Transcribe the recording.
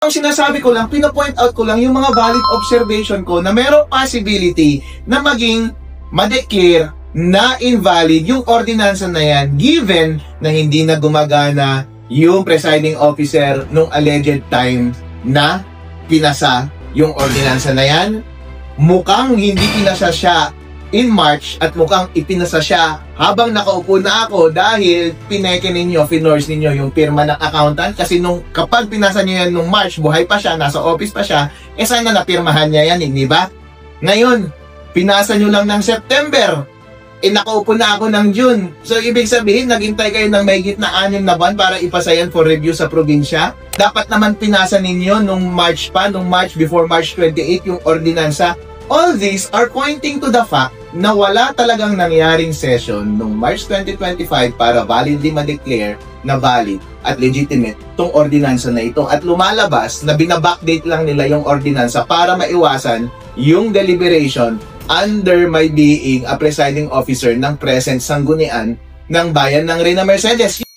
Ang sinasabi ko lang, pina-point out ko lang yung mga valid observation ko na merong possibility na maging ma-declare na invalid yung ordinansa na yan given na hindi na gumagana yung presiding officer nung alleged time na pinasa yung ordinansa na yan. Mukhang hindi pinasa siya in March at mukhang ipinasa siya habang nakaupo na ako dahil pineke ninyo, finors ninyo yung pirma ng accountant kasi nung kapag pinasa niyo yan nung March, buhay pa siya, nasa office pa siya, sana napirmahan niya yan, hindi ba? Ngayon, pinasa nyo lang ng September, nakaupo na ako ng June. So, ibig sabihin, naghintay kayo ng mahigit na 6 na buwan para ipasa yan for review sa probinsya. Dapat naman pinasa ninyo nung March pa, nung March before March 28 yung ordinansa. All these are pointing to the fact na wala talagang nangyaring session noong March 2025 para validly ma-declare na valid at legitimate tong ordinansa na ito. At lumalabas na binabackdate lang nila yung ordinansa para maiwasan yung deliberation under my being a presiding officer ng present sanggunian ng bayan ng Reyna Mercedes.